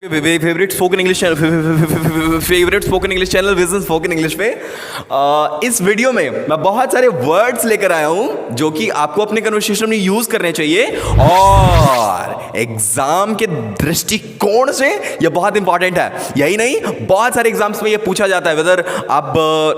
Favourite spoken English channel vision spoken English पे इस video में मैं बहुत सारे वर्ड्स लेकर आया हूं जो कि आपको अपने कन्वर्सेशन में यूज करने चाहिए और एग्जाम के दृष्टिकोण से ये बहुत इंपॉर्टेंट है। यही नहीं, बहुत सारे एग्जाम्स में ये पूछा जाता है वेदर आप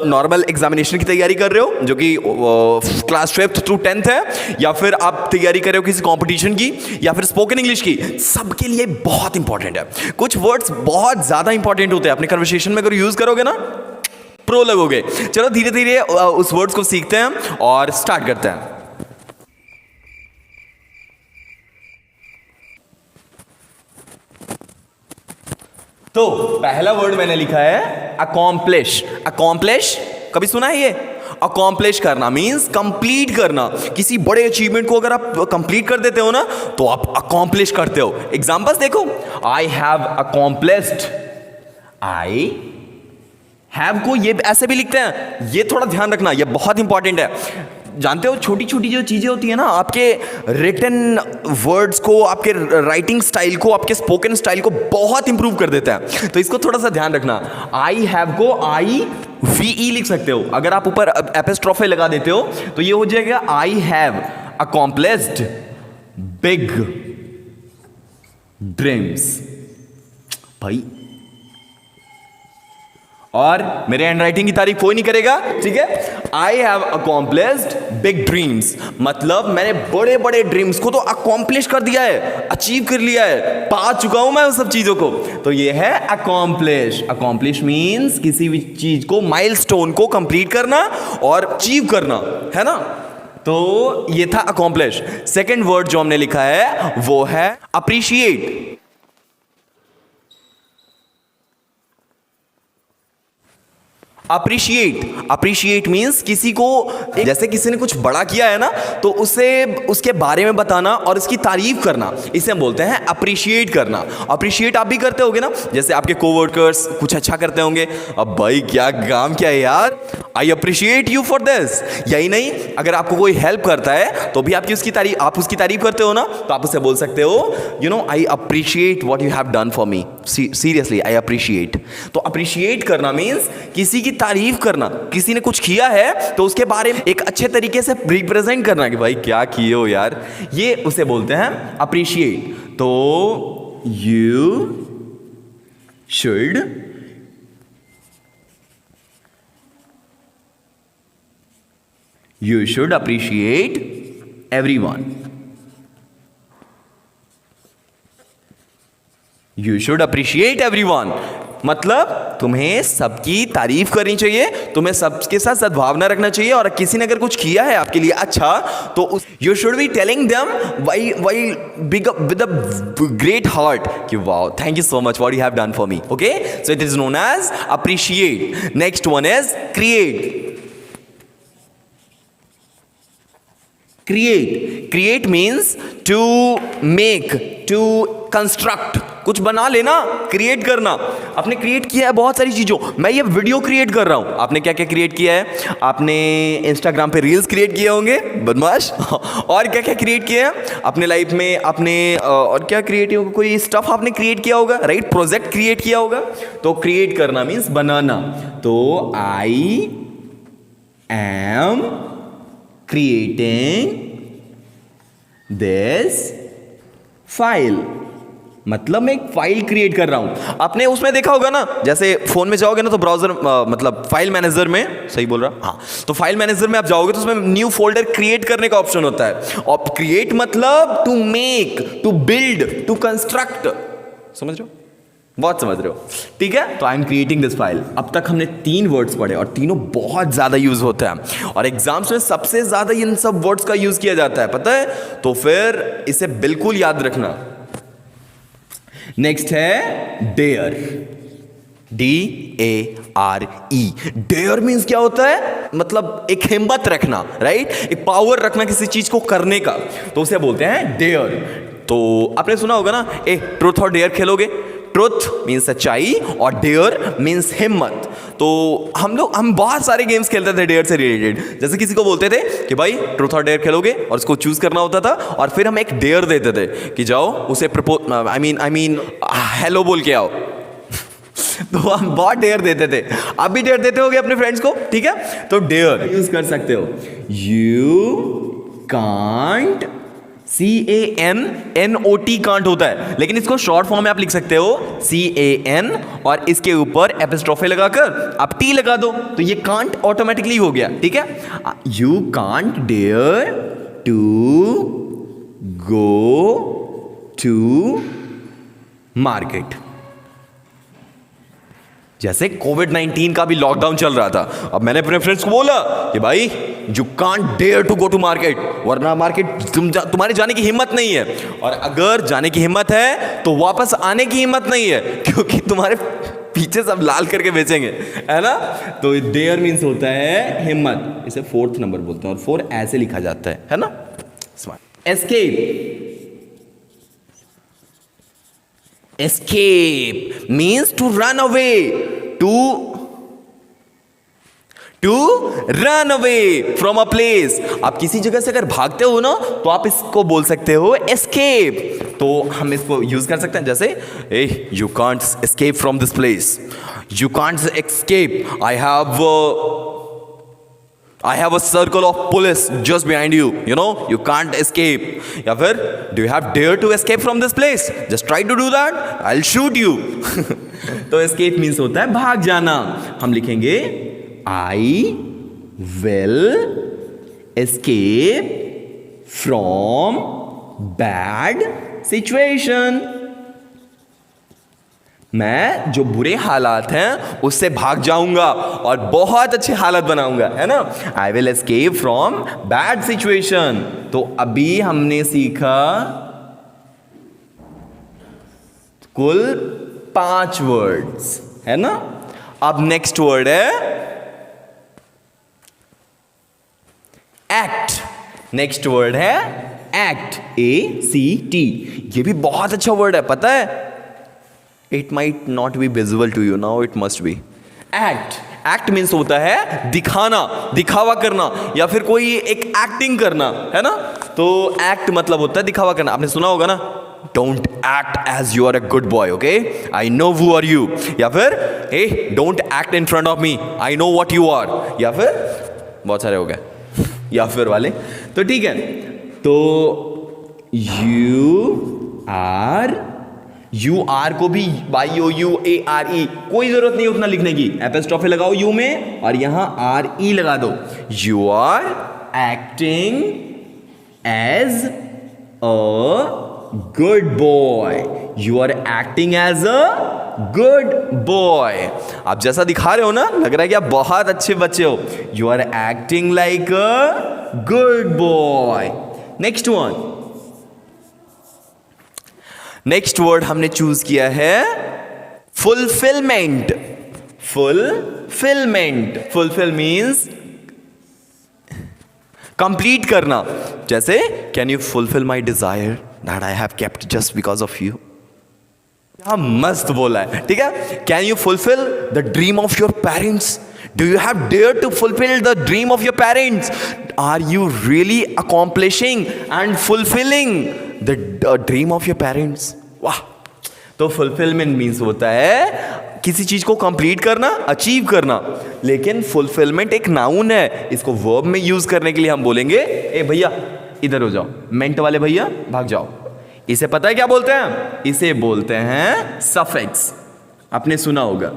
नॉर्मल एग्जामिनेशन की तैयारी कर रहे हो जो कि क्लास 5th थ्रू 10th है, या फिर आप तैयारी कर रहे हो किसी कॉम्पिटिशन की या फिर स्पोकन इंग्लिश की, सबके लिए बहुत इंपॉर्टेंट है। कुछ वर्ड्स बहुत ज्यादा इंपॉर्टेंट होते हैं, अपने कन्वर्सेशन में अगर यूज करोगे ना प्रो लगोगे। चलो धीरे धीरे उस वर्ड्स को सीखते हैं और स्टार्ट करते हैं। तो पहला वर्ड मैंने लिखा है अकॉम्प्लिश। अकॉम्प्लिश कभी सुना है ये? अकॉम्प्लिश करना मींस कंप्लीट करना। किसी बड़े अचीवमेंट को अगर आप कंप्लीट कर देते हो ना तो आप अकॉम्प्लिश करते हो। एग्जांपल्स देखो, I have accomplished. I have को ये ऐसे भी लिखते हैं, ये थोड़ा ध्यान रखना, ये बहुत इंपॉर्टेंट है। जानते हो छोटी छोटी जो चीजें होती है ना, आपके रिटन वर्ड्स को, आपके राइटिंग स्टाइल को, आपके स्पोकन स्टाइल को बहुत इंप्रूव कर देता है। तो इसको थोड़ा सा ध्यान रखना। आई हैव को आई वी लिख सकते हो। अगर आप ऊपर एपिस्ट्रोफे लगा देते हो तो ये हो जाएगा I have accomplished big dreams. भाई, और मेरे हैंड राइटिंग की तारीफ कोई नहीं करेगा, ठीक है। I have accomplished big dreams मतलब मैंने बड़े बड़े ड्रीम्स को तो अकॉम्प्लिश कर दिया है, अचीव कर लिया है, पा चुका हूं मैं उन सब चीजों को। तो ये है अकॉम्प्लिश। अकॉम्प्लिश मींस किसी भी चीज को, माइलस्टोन को कंप्लीट करना और अचीव करना, है ना। तो ये था अकॉम्प्लिश। सेकेंड वर्ड जो हमने लिखा है वो है अप्रिशिएट। अप्रिशिएट। अप्रिशिएट मींस किसी को, जैसे किसी ने कुछ बड़ा किया है ना तो उसे उसके बारे में बताना और उसकी तारीफ करना, इसे हम बोलते हैं अप्रिशिएट करना। अप्रिशिएट आप भी करते होगे ना, जैसे आपके कोवर्कर्स कुछ अच्छा करते होंगे, अब भाई क्या काम क्या है यार, I appreciate you for this. यही नहीं, अगर आपको कोई हेल्प करता है तो भी आप उसकी तारीफ करते हो ना, तो आप उसे बोल सकते हो you know I appreciate what you have done for me, seriously I appreciate. तो अप्रिशिएट करना मींस किसी की तारीफ करना, किसी ने कुछ किया है तो उसके बारे में एक अच्छे तरीके से रिप्रेजेंट करना कि भाई क्या किए हो यार, ये उसे बोलते हैं अप्रिशिएट। तो you should appreciate everyone. You should appreciate everyone मतलब तुम्हें सबकी तारीफ करनी चाहिए, तुम्हें सबके साथ सद्भावना रखना चाहिए, और किसी ने अगर कुछ किया है आपके लिए अच्छा तो you should be telling them why big with a great heart कि wow thank you so much what you have done for me. Okay, so it is known as appreciate. Next one is create. Create means to make, to construct, कुछ बना लेना, create करना। आपने create किया है बहुत सारी चीजों, मैं ये वीडियो क्रिएट कर रहा हूं, आपने क्या क्या क्रिएट किया है? आपने इंस्टाग्राम पे रील्स क्रिएट किए होंगे, बदमाश। और क्या क्या क्रिएट किया है अपने लाइफ में? आपने और क्या क्रिएट होगा, कोई स्टफ आपने क्रिएट किया होगा, राइट, प्रोजेक्ट क्रिएट किया होगा। तो क्रिएट करना मीन्स बनाना। तो I am creating this file मतलब मैं एक फाइल क्रिएट कर रहा हूं। आपने उसमें देखा होगा ना, जैसे फोन में जाओगे ना तो ब्राउजर मतलब फाइल मैनेजर में, सही बोल रहा, हाँ, तो फाइल मैनेजर में आप जाओगे तो उसमें न्यू फोल्डर क्रिएट करने का ऑप्शन होता है। और क्रिएट मतलब to make, to build, to construct. समझ रहे हो? बहुत समझ रहे हो, ठीक है। तो I am creating this file. अब तक हमने 3 वर्ड्स पढ़े और तीनों बहुत ज्यादा यूज होते हैं और एग्जाम्स में सबसे ज्यादा इन सब वर्ड्स का यूज किया जाता है, पता है। तो फिर इसे बिल्कुल याद रखना। नेक्स्ट है डेयर। DARE। डेयर मीन्स क्या होता है? मतलब एक हिम्मत रखना, राइट, एक पावर रखना किसी चीज को करने का, तो उसे बोलते हैं डेयर। तो आपने सुना होगा ना, ट्रूथ और डेयर खेलोगे? ट्रुथ मीन्स सच्चाई और डेयर मीन्स हिम्मत। तो हम बहुत सारे गेम्स खेलते थे डेयर से रिलेटेड। जैसे किसी को बोलते थे कि भाई ट्रुथ और डेयर खेलोगे, और उसको चूज करना होता था, और फिर हम एक डेयर देते थे कि जाओ उसे आई मीन हेलो बोल के आओ। तो हम बहुत डेयर देते थे। आप भी डेयर देते होगे अपने फ्रेंड्स को, ठीक है? तो डेयर यूज कर सकते हो। यू कांट, CANNOT कांट होता है, लेकिन इसको शॉर्ट फॉर्म में आप लिख सकते हो CAN, और इसके ऊपर एपिस्ट्रोफे लगाकर आप T लगा दो, तो ये कांट ऑटोमेटिकली हो गया, ठीक है? You can't dare to go to market. जैसे कोविड-19 का भी लॉकडाउन चल रहा था, अब मैंने अपने फ्रेंड्स को बोला कि भाई you can't dare to go to market, वरना मार्केट तुम्हारे जाने की हिम्मत नहीं है, और अगर जाने की हिम्मत है तो वापस आने की हिम्मत नहीं है, क्योंकि तुम्हारे पीछे सब लाल करके बेचेंगे, है ना? तो डेयर मीन्स होता है हिम्मत। इसे 4th नंबर बोलते हैं, और 4 ऐसे लिखा जाता है ना? Escape. Escape means to run away, to run away from a place। आप किसी जगह से अगर भागते हो ना, तो आप इसको बोल सकते हो escape। तो हम इसको यूज कर सकते हैं, जैसे you can't escape from this place, you can't escape, I have a circle of police just behind you, you know, you can't escape। या फिर do you have dare to escape from this place, just try to do that, I'll shoot you। तो escape means होता है भाग जाना। हम लिखेंगे I will escape from bad situation। मैं जो बुरे हालात हैं उससे भाग जाऊंगा और बहुत अच्छे हालत बनाऊंगा, है ना? I will escape from bad situation. तो अभी हमने सीखा कुल 5 वर्ड्स, है ना? अब नेक्स्ट वर्ड है एक्ट। नेक्स्ट वर्ड है एक्ट, ACT। ये भी बहुत अच्छा वर्ड है, पता है? It might not be visible to you now, it must be। Act, act means होता है दिखाना, दिखावा करना, या फिर कोई एक एक्टिंग करना, है ना? तो act मतलब होता है दिखावा करना। आपने सुना होगा ना, don't act as you are a good boy, okay? I know who are you। या फिर hey, don't act in front of me, I know what you are। या फिर बहुत सारे हो गए या फिर वाले, तो ठीक है। तो यू आर को भी YOUARE कोई जरूरत नहीं उतना लिखने की, एपिस्ट्रोफे लगाओ यू में और यहां RE लगा दो। You are acting as a good boy, you are acting as a good boy. आप जैसा दिखा रहे हो ना, लग रहा है कि आप बहुत अच्छे बच्चे हो। You are acting like a good boy. Next one, next word हमने चूज किया है fulfilment. Fulfilment, fulfil means complete करना। जैसे can you fulfil my desire that I have kept just because of you. क्या मस्त बोला है, ठीक है? Can you fulfil the dream of your parents? Do you have dared to fulfill the dream of your parents? Are you really accomplishing and fulfilling the dream of your parents? वाह! तो fulfillment means होता है किसी चीज को complete करना, achieve करना। लेकिन fulfillment एक नाउन है, इसको वर्ब में यूज करने के लिए हम बोलेंगे ए भैया इधर हो जाओ, मेंट वाले भैया भाग जाओ। इसे पता है क्या बोलते हैं? इसे बोलते हैं सफिक्स। आपने सुना होगा,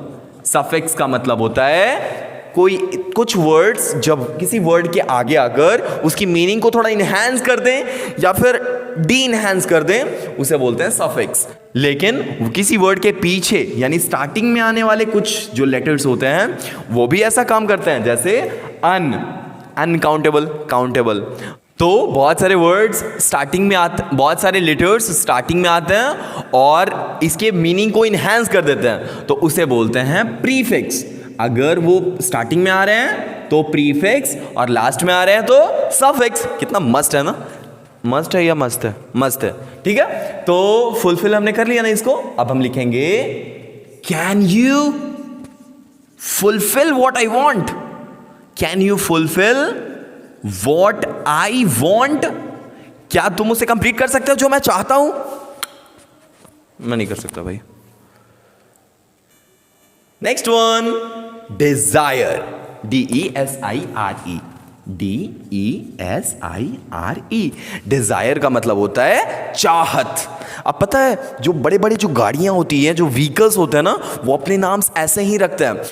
सफिक्स का मतलब होता है कोई कुछ वर्ड्स जब किसी वर्ड के आगे आकर उसकी मीनिंग को थोड़ा इनहैंस कर दें या फिर डी इनहैंस कर दें, उसे बोलते हैं सफिक्स। लेकिन किसी वर्ड के पीछे यानी स्टार्टिंग में आने वाले कुछ जो लेटर्स होते हैं वो भी ऐसा काम करते हैं, जैसे अनकाउंटेबल, काउंटेबल। तो बहुत सारे वर्ड्स स्टार्टिंग में आते, बहुत सारे लेटर्स स्टार्टिंग में आते हैं और इसके मीनिंग को इनहैंस कर देते हैं, तो उसे बोलते हैं प्रीफिक्स। अगर वो स्टार्टिंग में आ रहे हैं तो प्रीफिक्स और लास्ट में आ रहे हैं तो सफिक्स। कितना मस्त है ना? मस्ट है या मस्त है? मस्त है, ठीक है। तो फुलफिल हमने कर लिया ना इसको। अब हम लिखेंगे can you fulfil what I want? Can you fulfil what I want? क्या तुम उसे कंप्लीट कर सकते हो जो मैं चाहता हूं? मैं नहीं कर सकता भाई। Next one, desire, DESIRE, DESIRE। Desire का मतलब होता है चाहत। अब पता है जो बड़े बड़े जो गाड़ियां होती हैं, जो व्हीकल्स होते हैं ना, वो अपने नाम ऐसे ही रखते हैं।